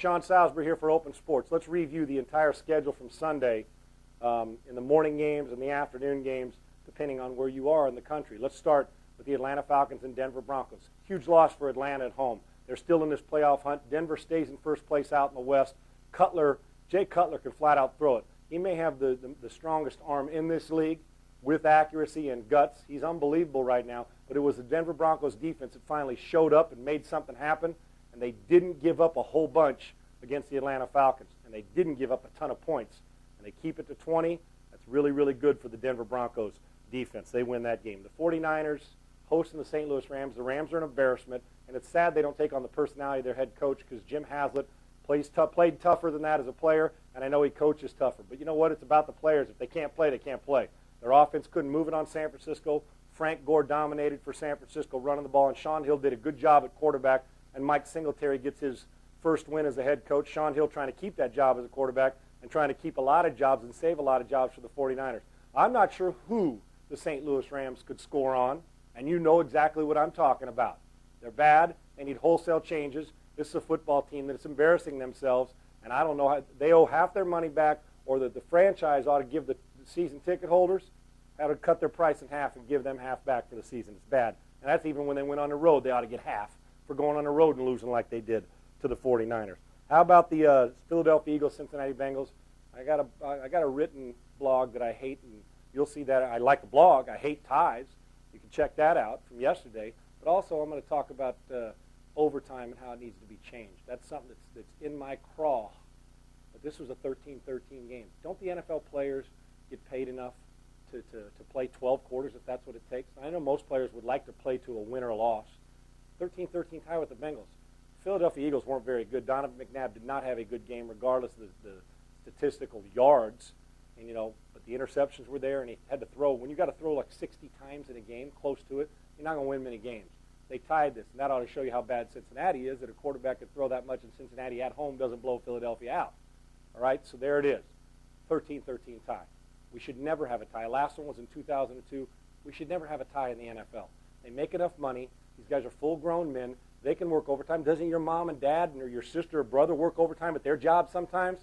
Sean Salisbury here for Open Sports. Let's review the entire schedule from Sunday in the morning games and the afternoon games, depending on where you are in the country. Let's start with the Atlanta Falcons and Denver Broncos. Huge loss for Atlanta at home. They're still in this playoff hunt. Denver stays in first place out in the West. Jay Cutler can flat out throw it. He may have the strongest arm in this league with accuracy and guts. He's unbelievable right now, but it was the Denver Broncos defense that finally showed up and made something happen, and they didn't give up a whole bunch against the Atlanta Falcons, and they didn't give up a ton of points, and they keep it to 20. That's really, really good for the Denver Broncos defense. They win that game. The 49ers hosting the St. Louis Rams. The Rams are an embarrassment, and it's sad they don't take on the personality of their head coach because Jim Haslett played tougher than that as a player, and I know he coaches tougher. But you know what? It's about the players. If they can't play, they can't play. Their offense couldn't move it on San Francisco. Frank Gore dominated for San Francisco running the ball, and Sean Hill did a good job at quarterback, and Mike Singletary gets his first win as a head coach. Sean Hill trying to keep that job as a quarterback and trying to keep a lot of jobs and save a lot of jobs for the 49ers. I'm not sure who the St. Louis Rams could score on, and you know exactly what I'm talking about. They're bad. They need wholesale changes. This is a football team that's embarrassing themselves, and I don't know how they owe half their money back, or that the franchise ought to give the season ticket holders, how to cut their price in half and give them half back for the season. It's bad. And that's even when they went on the road. They ought to get half for going on the road and losing like they did to the 49ers. How about the Philadelphia Eagles, Cincinnati Bengals? I got a written blog that I hate, and you'll see that. I like the blog. I hate ties. You can check that out from yesterday. But also I'm going to talk about overtime and how it needs to be changed. That's something that's in my craw. But this was a 13-13 game. Don't the NFL players get paid enough to play 12 quarters if that's what it takes? I know most players would like to play to a win or a loss. 13-13 tie with the Bengals. Philadelphia Eagles weren't very good. Donovan McNabb did not have a good game regardless of the statistical yards. And, but the interceptions were there, and he had to throw. When you got to throw like 60 times in a game, close to it, you're not going to win many games. They tied this, and that ought to show you how bad Cincinnati is, that a quarterback could throw that much in Cincinnati at home doesn't blow Philadelphia out. All right, so there it is, 13-13 tie. We should never have a tie. Last one was in 2002. We should never have a tie in the NFL. They make enough money. These guys are full-grown men. They can work overtime. Doesn't your mom and dad or your sister or brother work overtime at their job sometimes?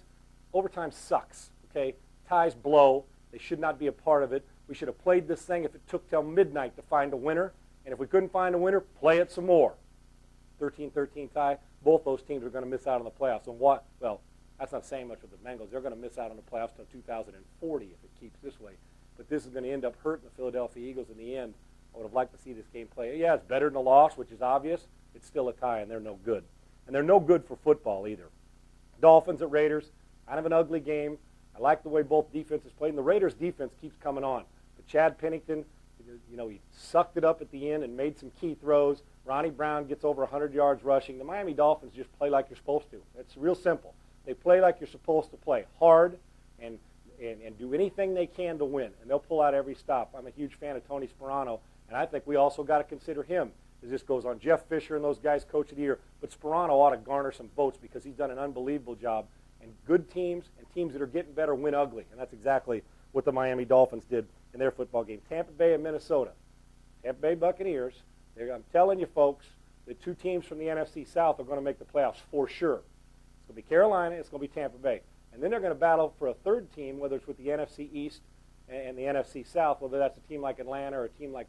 Overtime sucks, okay? Ties blow. They should not be a part of it. We should have played this thing if it took till midnight to find a winner. And if we couldn't find a winner, play it some more. 13-13 tie. Both those teams are going to miss out on the playoffs. And what? Well, that's not saying much with the Bengals. They're going to miss out on the playoffs until 2040 if it keeps this way. But this is going to end up hurting the Philadelphia Eagles in the end. I would have liked to see this game play. Yeah, it's better than a loss, which is obvious. It's still a tie, and they're no good. And they're no good for football either. Dolphins at Raiders, kind of an ugly game. I like the way both defenses played, and the Raiders' defense keeps coming on. But Chad Pennington, he sucked it up at the end and made some key throws. Ronnie Brown gets over 100 yards rushing. The Miami Dolphins just play like you're supposed to. It's real simple. They play like you're supposed to play, hard, and do anything they can to win, and they'll pull out every stop. I'm a huge fan of Tony Sparano, and I think we also got to consider him as this goes on. Jeff Fisher and those guys coach of the year, but Sparano ought to garner some votes because he's done an unbelievable job. And good teams and teams that are getting better win ugly, and that's exactly what the Miami Dolphins did in their football game. Tampa Bay and Minnesota. Tampa Bay Buccaneers, I'm telling you folks, the two teams from the NFC South are going to make the playoffs for sure. It's going to be Carolina, it's going to be Tampa Bay. And then they're going to battle for a third team, whether it's with the NFC East and the NFC South, whether that's a team like Atlanta or a team like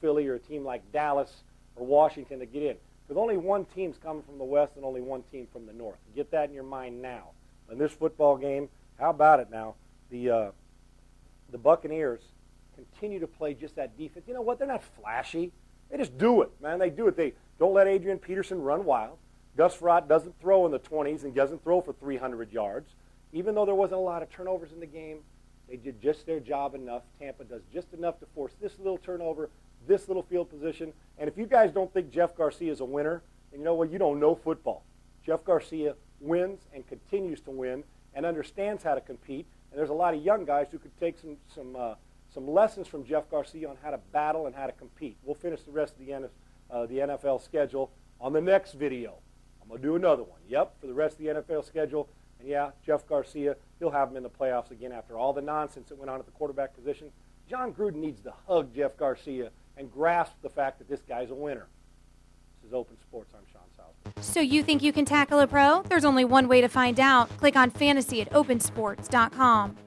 Philly or a team like Dallas or Washington to get in. With only one team's coming from the West and only one team from the North. Get that in your mind now. In this football game, how about it now? The Buccaneers continue to play just that defense. You know what? They're not flashy. They just do it, man. They do it. They don't let Adrian Peterson run wild. Gus Frerotte doesn't throw in the 20s and doesn't throw for 300 yards. Even though there wasn't a lot of turnovers in the game, they did just their job enough. Tampa does just enough to force this little turnover, this little field position. And if you guys don't think Jeff Garcia is a winner, then you know what? You don't know football. Jeff Garcia wins and continues to win and understands how to compete. And there's a lot of young guys who could take some lessons from Jeff Garcia on how to battle and how to compete. We'll finish the rest of the NFL schedule on the next video. I'm going to do another one. Yep, for the rest of the NFL schedule. And yeah, Jeff Garcia, he'll have him in the playoffs again after all the nonsense that went on at the quarterback position. John Gruden needs to hug Jeff Garcia and grasp the fact that this guy's a winner. is Open Sports. I'm Sean Salisbury. So you think you can tackle a pro? There's only one way to find out. Click on fantasy at opensports.com.